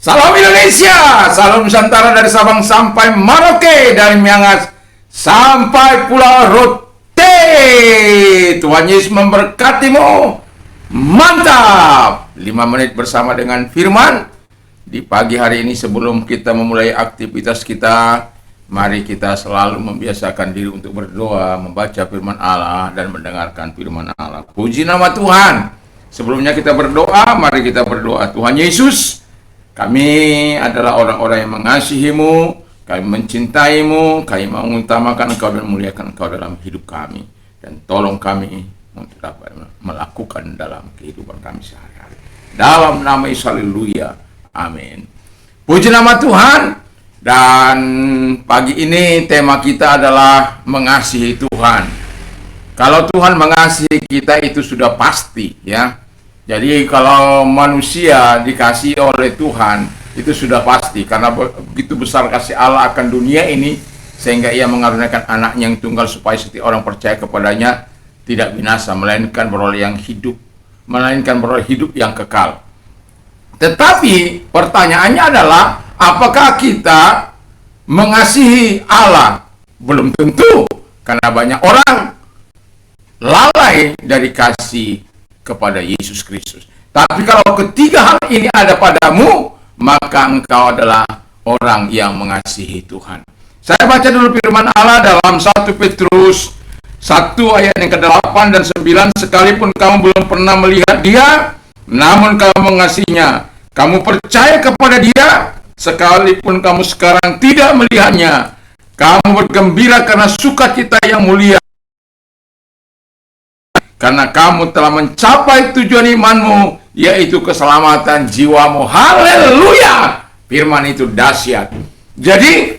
Salam Indonesia, salam Nusantara dari Sabang sampai Merauke, dari Miangas sampai Pulau Rote. Tuhan Yesus memberkatimu. Mantap. 5 menit bersama dengan firman di pagi hari ini. Sebelum kita memulai aktivitas kita, mari kita selalu membiasakan diri untuk berdoa, membaca firman Allah dan mendengarkan firman Allah. Puji nama Tuhan. Sebelumnya kita berdoa, mari kita berdoa. Tuhan Yesus, kami adalah orang-orang yang mengasihi-Mu, kami mencintai-Mu, kami mengutamakan Engkau dan memuliakan Engkau dalam hidup kami. Dan tolong kami untuk dapat melakukan dalam kehidupan kami sehari-hari. Dalam nama Yesus, haleluya, amin. Puji nama Tuhan. Dan pagi ini tema kita adalah mengasihi Tuhan. Kalau Tuhan mengasihi kita itu sudah pasti, ya. Jadi kalau manusia dikasih oleh Tuhan itu sudah pasti, karena begitu besar kasih Allah akan dunia ini sehingga Ia mengaruniakan anaknya yang tunggal supaya setiap orang percaya kepadanya tidak binasa, melainkan beroleh yang hidup, melainkan beroleh hidup yang kekal. Tetapi pertanyaannya adalah, apakah kita mengasihi Allah? Belum tentu, karena banyak orang lalai dari kasih kepada Yesus Kristus. Tapi kalau ketiga hal ini ada padamu, maka engkau adalah orang yang mengasihi Tuhan. Saya baca dulu firman Allah dalam 1 Petrus 1 ayat yang ke-8 dan 9. Sekalipun kamu belum pernah melihat Dia, namun kamu mengasihinya. Kamu percaya kepada Dia, sekalipun kamu sekarang tidak melihatnya. Kamu bergembira karena sukacita yang mulia, karena kamu telah mencapai tujuan imanmu, yaitu keselamatan jiwamu. Haleluya! Firman itu dahsyat. Jadi,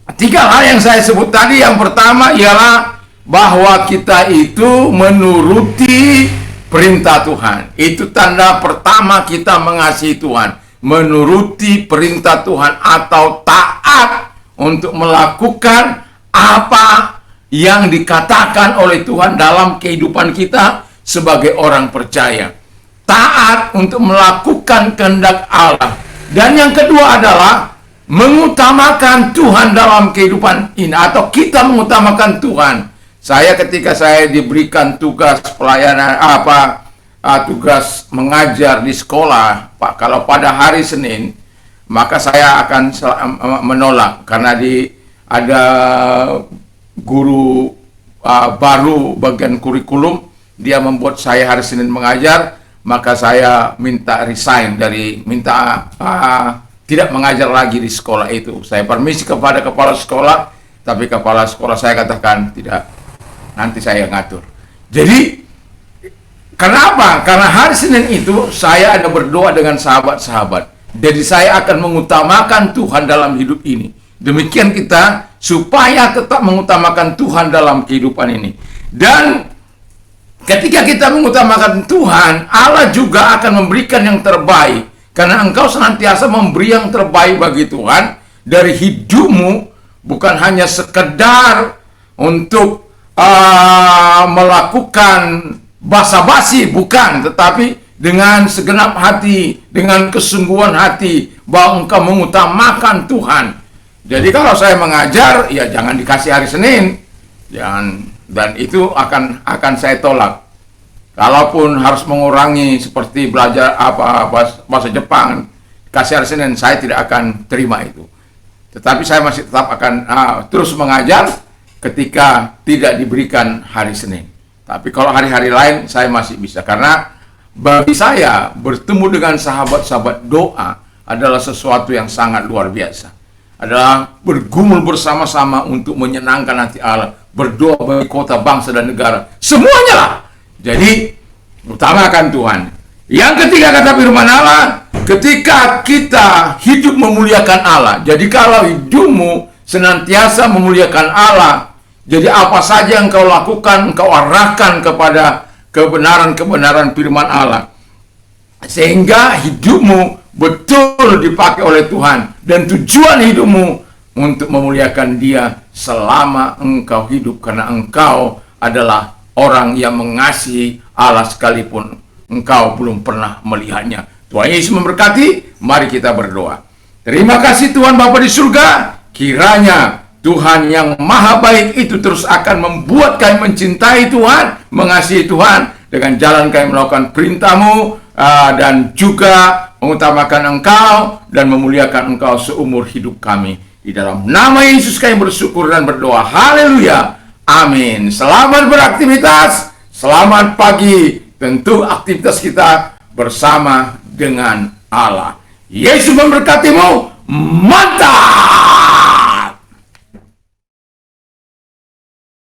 3 hal yang saya sebut tadi. Yang pertama ialah bahwa kita itu menuruti perintah Tuhan. Itu tanda pertama kita mengasihi Tuhan. Menuruti perintah Tuhan atau taat untuk melakukan apa yang dikatakan oleh Tuhan dalam kehidupan kita sebagai orang percaya. Taat untuk melakukan kehendak Allah. Dan yang kedua adalah mengutamakan Tuhan dalam kehidupan ini, atau kita mengutamakan Tuhan. Ketika saya diberikan tugas pelayanan tugas mengajar di sekolah, Pak, kalau pada hari Senin, maka saya akan menolak karena ada guru baru bagian kurikulum, dia membuat saya hari Senin mengajar, maka saya minta resign tidak mengajar lagi di sekolah itu. Saya permisi kepada kepala sekolah, tapi kepala sekolah saya katakan tidak, nanti saya ngatur. Jadi kenapa? Karena hari Senin itu saya ada berdoa dengan sahabat-sahabat. Jadi saya akan mengutamakan Tuhan dalam hidup ini. Demikian kita supaya tetap mengutamakan Tuhan dalam kehidupan ini. Dan ketika kita mengutamakan Tuhan, Allah juga akan memberikan yang terbaik. Karena engkau senantiasa memberi yang terbaik bagi Tuhan dari hidupmu, bukan hanya sekedar untuk melakukan basa-basi, bukan, tetapi dengan segenap hati, dengan kesungguhan hati bahwa engkau mengutamakan Tuhan. Jadi kalau saya mengajar, ya jangan dikasih hari Senin, jangan, dan itu akan saya tolak. Kalaupun harus mengurangi seperti belajar bahasa Jepang, kasih hari Senin, saya tidak akan terima itu. Tetapi saya masih tetap akan terus mengajar ketika tidak diberikan hari Senin. Tapi kalau hari-hari lain saya masih bisa, karena bagi saya bertemu dengan sahabat-sahabat doa adalah sesuatu yang sangat luar biasa. Adalah bergumul bersama-sama untuk menyenangkan hati Allah, berdoa bagi kota, bangsa, dan negara, semuanya lah. Jadi utamakan Tuhan. Yang ketiga kata firman Allah, ketika kita hidup memuliakan Allah. Jadi kalau hidupmu senantiasa memuliakan Allah, jadi apa saja yang kau lakukan, engkau arahkan kepada kebenaran-kebenaran firman Allah, sehingga hidupmu betul dipakai oleh Tuhan, dan tujuan hidupmu untuk memuliakan Dia selama engkau hidup, karena engkau adalah orang yang mengasihi Allah sekalipun engkau belum pernah melihatnya. Tuhan Yesus memberkati. Mari kita berdoa. Terima kasih Tuhan Bapa di surga. Kiranya Tuhan yang maha baik itu terus akan membuat kami mencintai Tuhan, mengasihi Tuhan, dengan jalan kami melakukan perintah-Mu, dan juga mengutamakan Engkau dan memuliakan Engkau seumur hidup kami. Di dalam nama Yesus kami bersyukur dan berdoa. Haleluya. Amin. Selamat beraktivitas. Selamat pagi. Tentu aktivitas kita bersama dengan Allah. Yesus memberkatimu. Mantap.